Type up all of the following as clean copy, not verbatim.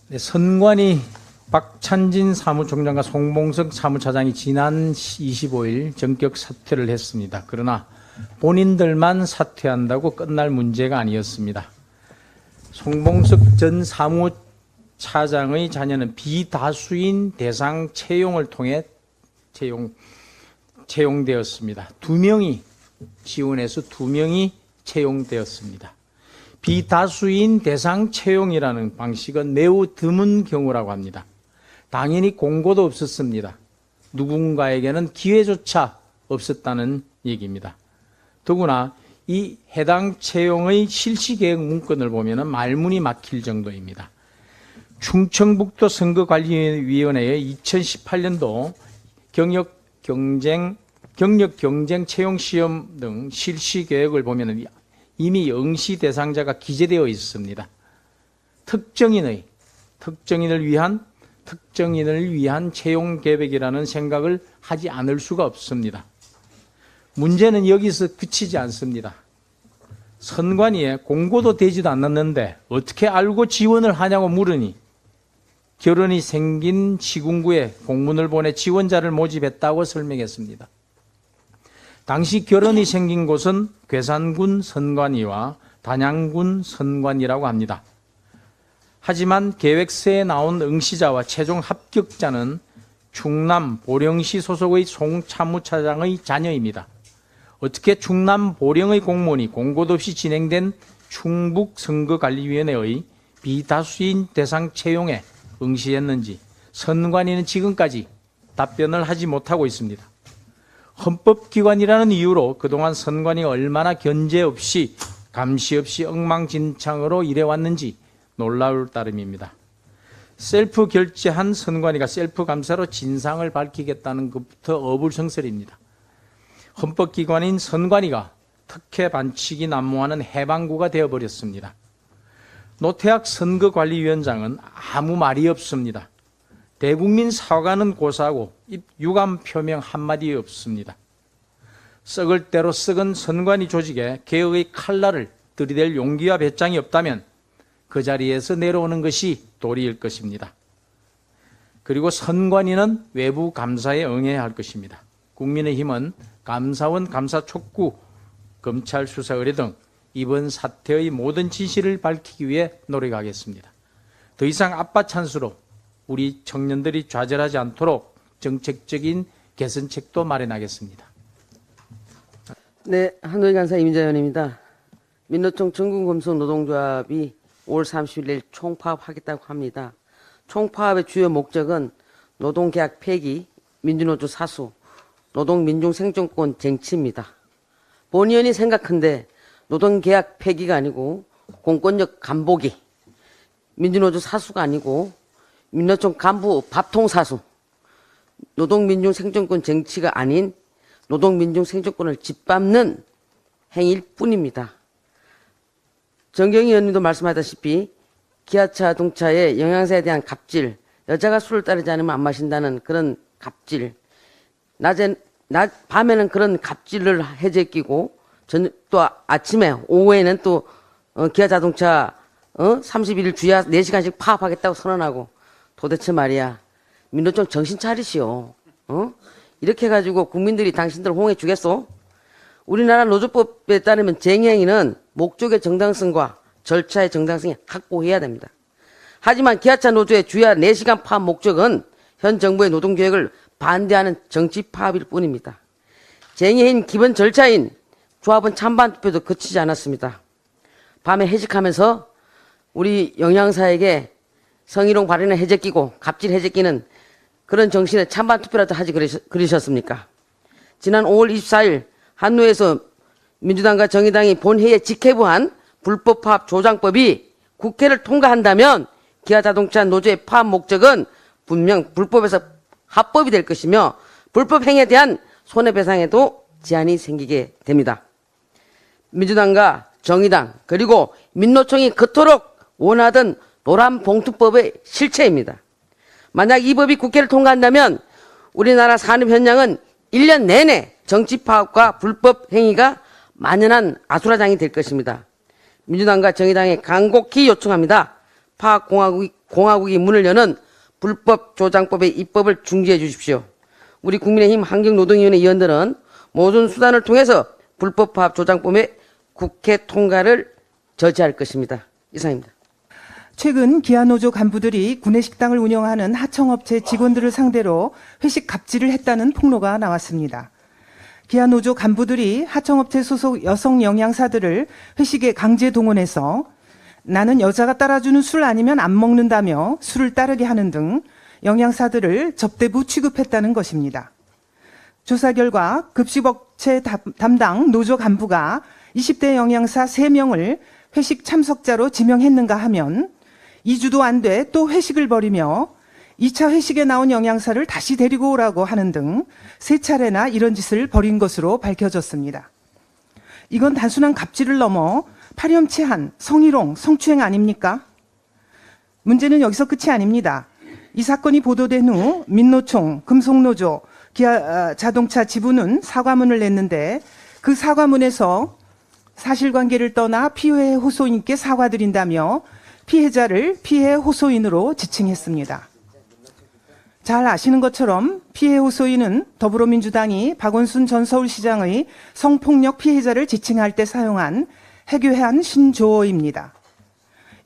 네, 선관위 박찬진 사무총장과 송봉석 사무차장이 지난 25일 전격 사퇴를 했습니다. 그러나 본인들만 사퇴한다고 끝날 문제가 아니었습니다. 송봉석 전 사무차장의 자녀는 비다수인 대상 채용을 통해 채용되었습니다. 2명이 지원해서 2명이 채용되었습니다. 비다수인 대상 채용이라는 방식은 매우 드문 경우라고 합니다. 당연히 공고도 없었습니다. 누군가에게는 기회조차 없었다는 얘기입니다. 더구나 이 해당 채용의 실시계획 문건을 보면 말문이 막힐 정도입니다. 충청북도 선거관리위원회의 2018년도 경력 경쟁 채용 시험 등 실시계획을 보면 이미 응시 대상자가 기재되어 있습니다. 특정인을 위한 채용 계획이라는 생각을 하지 않을 수가 없습니다. 문제는 여기서 그치지 않습니다. 선관위에 공고도 되지도 않았는데 어떻게 알고 지원을 하냐고 물으니 결혼이 생긴 시군구에 공문을 보내 지원자를 모집했다고 설명했습니다. 당시 결혼이 생긴 곳은 괴산군 선관위와 단양군 선관위라고 합니다. 하지만 계획서에 나온 응시자와 최종 합격자는 충남 보령시 소속의 송 차무차장의 자녀입니다. 어떻게 충남 보령의 공무원이 공고도 없이 진행된 충북선거관리위원회의 비다수인 대상 채용에 응시했는지 선관위는 지금까지 답변을 하지 못하고 있습니다. 헌법기관이라는 이유로 그동안 선관위가 얼마나 견제 없이 감시 없이 엉망진창으로 일해왔는지 놀라울 따름입니다. 셀프 결재한 선관위가 셀프 감사로 진상을 밝히겠다는 것부터 어불성설입니다. 헌법기관인 선관위가 특혜 반칙이 난무하는 해방구가 되어버렸습니다. 노태학 선거관리위원장은 아무 말이 없습니다. 대국민 사과는 고사하고 유감 표명 한마디 없습니다. 썩을 대로 썩은 선관위 조직에 개혁의 칼날을 들이댈 용기와 배짱이 없다면 그 자리에서 내려오는 것이 도리일 것입니다. 그리고 선관위는 외부 감사에 응해야 할 것입니다. 국민의힘은 감사원 감사 촉구, 검찰 수사 의뢰 등 이번 사태의 모든 진실을 밝히기 위해 노력하겠습니다. 더 이상 아빠 찬스로 우리 청년들이 좌절하지 않도록 정책적인 개선책도 마련하겠습니다. 네, 한노희 간사 이민자 의원입니다. 민노총 전국검수노동조합이 5월 30일 총파업하겠다고 합니다. 총파업의 주요 목적은 노동계약 폐기, 민주노조 사수, 노동민중생존권 쟁취입니다. 본 의원이 생각한데 노동계약 폐기가 아니고 공권력 간보기, 민주노조 사수가 아니고 민노총 간부 밥통 사수, 노동민중생존권 쟁취가 아닌 노동민중생존권을 짓밟는 행위일 뿐입니다. 정경희 의원님도 말씀하셨다시피 기아차동차의 영양사에 대한 갑질, 여자가 술을 따르지 않으면 안 마신다는 그런 갑질, 밤에는 그런 갑질을 해제끼고 또 아침에 오후에는 또 기아자동차 31일 주야 4시간씩 파업하겠다고 선언하고 도대체 말이야 민노총 정신 차리시오. 이렇게 해가지고 국민들이 당신들 호응해 주겠소? 우리나라 노조법에 따르면 쟁행위는 목적의 정당성과 절차의 정당성이 확보해야 됩니다. 하지만 기아차 노조의 주야 4시간 파업 목적은 현 정부의 노동계획을 반대하는 정치 파업일 뿐입니다. 쟁행위인 기본 절차인 조합은 찬반 투표도 거치지 않았습니다. 밤에 회식하면서 우리 영양사에게 성희롱 발언을 해제끼고 갑질 해제끼는 그런 정신에 찬반 투표라도 하지 그러셨습니까? 지난 5월 24일 한노에서 민주당과 정의당이 본회의에 직회부한 불법 파업 조장법이 국회를 통과한다면 기아자동차 노조의 파업 목적은 분명 불법에서 합법이 될 것이며 불법 행위에 대한 손해배상에도 제한이 생기게 됩니다. 민주당과 정의당 그리고 민노총이 그토록 원하던 노란봉투법의 실체입니다. 만약 이 법이 국회를 통과한다면 우리나라 산업 현장은 1년 내내 정치 파업과 불법 행위가 만연한 아수라장이 될 것입니다. 민주당과 정의당에 간곡히 요청합니다. 파업공화국이 공화국이 문을 여는 불법 조장법의 입법을 중지해 주십시오. 우리 국민의힘 환경노동위원회 의원들은 모든 수단을 통해서 불법 파업 조장법의 국회 통과를 저지할 것입니다. 이상입니다. 최근 기아노조 간부들이 구내식당을 운영하는 하청업체 직원들을 상대로 회식 갑질을 했다는 폭로가 나왔습니다. 기아노조 간부들이 하청업체 소속 여성 영양사들을 회식에 강제 동원해서 나는 여자가 따라주는 술 아니면 안 먹는다며 술을 따르게 하는 등 영양사들을 접대부 취급했다는 것입니다. 조사 결과 급식업체 담당 노조 간부가 20대 영양사 3명을 회식 참석자로 지명했는가 하면 2주도 안 돼 또 회식을 벌이며 2차 회식에 나온 영양사를 다시 데리고 오라고 하는 등 3차례나 이런 짓을 벌인 것으로 밝혀졌습니다. 이건 단순한 갑질을 넘어 파렴치한 성희롱, 성추행 아닙니까? 문제는 여기서 끝이 아닙니다. 이 사건이 보도된 후 민노총, 금속노조, 기아자동차 지부는 사과문을 냈는데 그 사과문에서 사실관계를 떠나 피해 호소인께 사과드린다며 피해자를 피해 호소인으로 지칭했습니다. 잘 아시는 것처럼 피해 호소인은 더불어민주당이 박원순 전 서울시장의 성폭력 피해자를 지칭할 때 사용한 해괴한 신조어입니다.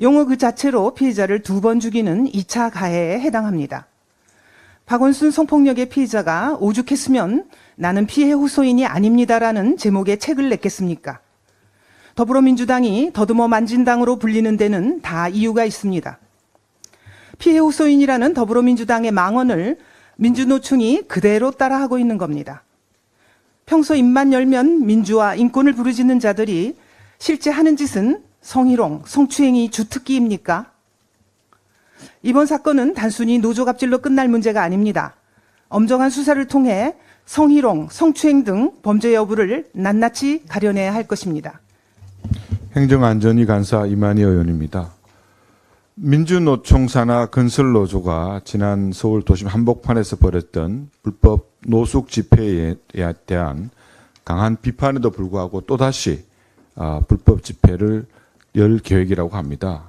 용어 그 자체로 피해자를 2번 죽이는 2차 가해에 해당합니다. 박원순 성폭력의 피해자가 오죽했으면 나는 피해 호소인이 아닙니다라는 제목의 책을 냈겠습니까? 더불어민주당이 더듬어 만진당으로 불리는 데는 다 이유가 있습니다. 피해 호소인이라는 더불어민주당의 망언을 민주노총이 그대로 따라하고 있는 겁니다. 평소 입만 열면 민주화, 인권을 부르짖는 자들이 실제 하는 짓은 성희롱, 성추행이 주특기입니까? 이번 사건은 단순히 노조 갑질로 끝날 문제가 아닙니다. 엄정한 수사를 통해 성희롱, 성추행 등 범죄 여부를 낱낱이 가려내야 할 것입니다. 행정안전위 간사 이만희 의원입니다. 민주노총 산하 건설노조가 지난 서울 도심 한복판에서 벌였던 불법 노숙 집회에 대한 강한 비판에도 불구하고 또다시 불법 집회를 열 계획이라고 합니다.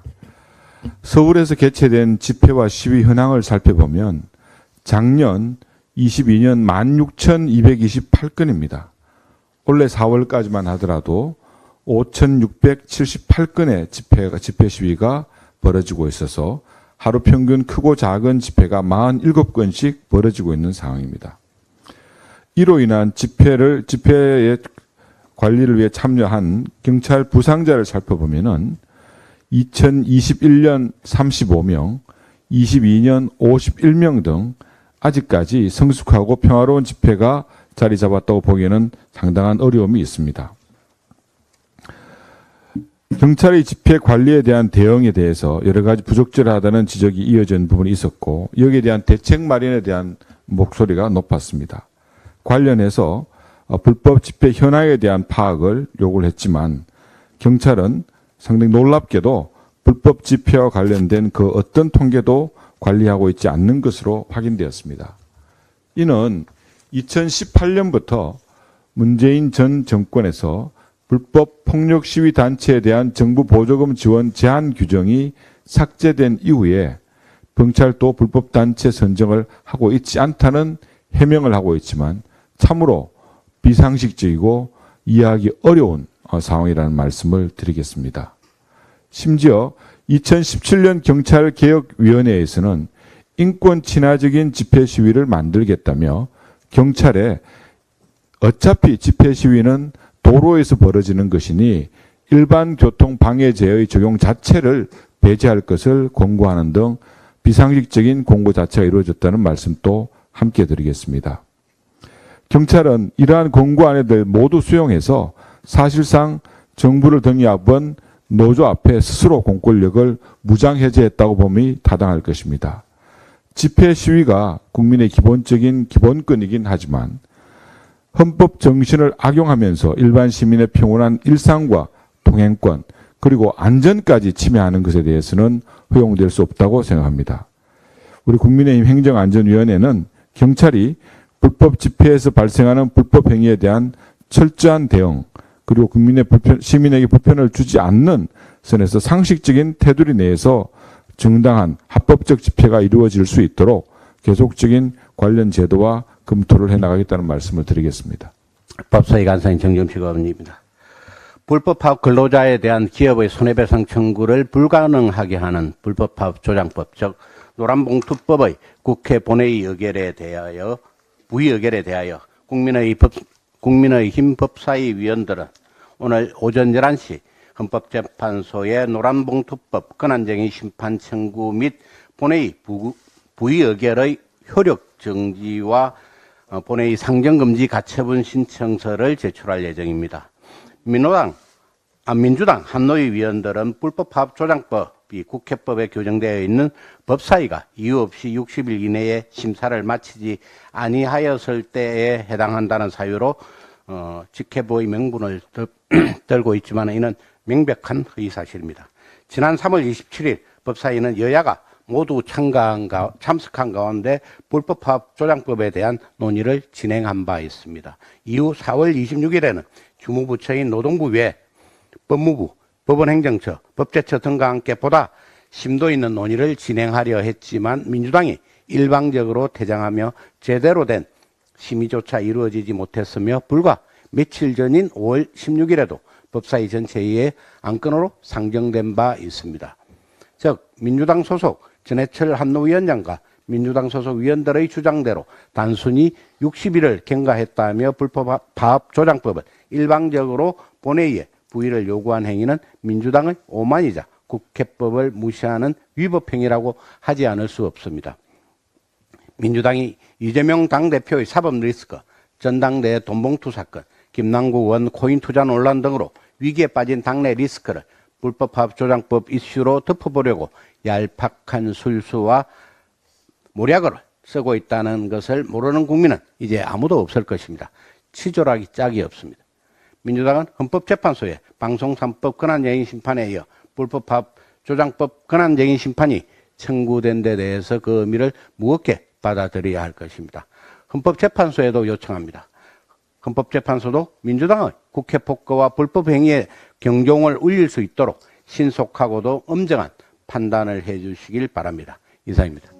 서울에서 개최된 집회와 시위 현황을 살펴보면 작년 22년 16,228건입니다. 올해 4월까지만 하더라도 5,678건의 집회 시위가 벌어지고 있어서 하루 평균 크고 작은 집회가 47건씩 벌어지고 있는 상황입니다. 이로 인한 집회의 관리를 위해 참여한 경찰 부상자를 살펴보면은 2021년 35명, 22년 51명 등 아직까지 성숙하고 평화로운 집회가 자리 잡았다고 보기에는 상당한 어려움이 있습니다. 경찰의 집회 관리에 대한 대응에 대해서 여러 가지 부적절하다는 지적이 이어진 부분이 있었고 여기에 대한 대책 마련에 대한 목소리가 높았습니다. 관련해서 불법 집회 현황에 대한 파악을 요구를 했지만 경찰은 상당히 놀랍게도 불법 집회와 관련된 그 어떤 통계도 관리하고 있지 않는 것으로 확인되었습니다. 이는 2018년부터 문재인 전 정권에서 불법 폭력 시위 단체에 대한 정부 보조금 지원 제한 규정이 삭제된 이후에 경찰도 불법 단체 선정을 하고 있지 않다는 해명을 하고 있지만 참으로 비상식적이고 이해하기 어려운 상황이라는 말씀을 드리겠습니다. 심지어 2017년 경찰개혁위원회에서는 인권 친화적인 집회 시위를 만들겠다며 경찰에 어차피 집회 시위는 도로에서 벌어지는 것이니 일반 교통 방해제의 적용 자체를 배제할 것을 권고하는 등 비상식적인 공고 자체가 이루어졌다는 말씀도 함께 드리겠습니다. 경찰은 이러한 권고안을 모두 수용해서 사실상 정부를 등에업은 노조 앞에 스스로 공권력을 무장해제했다고 봄이 타당할 것입니다. 집회 시위가 국민의 기본적인 기본권이긴 하지만 헌법 정신을 악용하면서 일반 시민의 평온한 일상과 통행권 그리고 안전까지 침해하는 것에 대해서는 허용될 수 없다고 생각합니다. 우리 국민의힘 행정안전위원회는 경찰이 불법 집회에서 발생하는 불법 행위에 대한 철저한 대응 그리고 시민에게 불편을 주지 않는 선에서 상식적인 테두리 내에서 정당한 합법적 집회가 이루어질 수 있도록 계속적인 관련 제도와 검토를 해나가겠다는 말씀을 드리겠습니다. 법사위 간사인 정점식 의원입니다. 불법 파업 근로자에 대한 기업의 손해배상 청구를 불가능하게 하는 불법 파업 조장법, 즉 노란봉투법의 국회 본회의 의결에 대하여 부의 의결에 대하여 국민의힘 법사위 위원들은 오늘 오전 11시 헌법재판소의 노란봉투법 권한쟁의 심판 청구 및 본회의 부의 의결의 효력 정지와 본회의 상정금지 가처분 신청서를 제출할 예정입니다. 민주당 한노위 위원들은 불법 파업 조장법이 국회법에 규정되어 있는 법사위가 이유 없이 60일 이내에 심사를 마치지 아니하였을 때에 해당한다는 사유로 직회부의 명분을 들고 있지만 이는 명백한 허위사실입니다. 지난 3월 27일 법사위는 여야가 모두 참석한 가운데 불법 파업 조장법에 대한 논의를 진행한 바 있습니다. 이후 4월 26일에는 주무부처인 노동부 외 법무부, 법원행정처, 법제처 등과 함께 보다 심도 있는 논의를 진행하려 했지만 민주당이 일방적으로 퇴장하며 제대로 된 심의조차 이루어지지 못했으며 불과 며칠 전인 5월 16일에도 법사위 전체회의에 안건으로 상정된 바 있습니다. 즉 민주당 소속 전해철 한노위원장과 민주당 소속 위원들의 주장대로 단순히 60일을 경과했다며 불법 파업 조장법을 일방적으로 본회의에 부의를 요구한 행위는 민주당의 오만이자 국회법을 무시하는 위법행위라고 하지 않을 수 없습니다. 민주당이 이재명 당대표의 사법 리스크, 전당대회 돈봉투 사건, 김남국 의원 코인 투자 논란 등으로 위기에 빠진 당내 리스크를 불법 파업 조장법 이슈로 덮어보려고 얄팍한 술수와 모략어를 쓰고 있다는 것을 모르는 국민은 이제 아무도 없을 것입니다. 치졸하기 짝이 없습니다. 민주당은 헌법재판소의 방송 3법 권한쟁의 심판에 이어 불법 파업 조장법 권한쟁의 심판이 청구된 데 대해서 그 의미를 무겁게 받아들여야 할 것입니다. 헌법재판소에도 요청합니다. 헌법재판소도 민주당의 국회 폭거와 불법 행위에 경종을 울릴 수 있도록 신속하고도 엄정한 판단을 해 주시길 바랍니다. 이상입니다.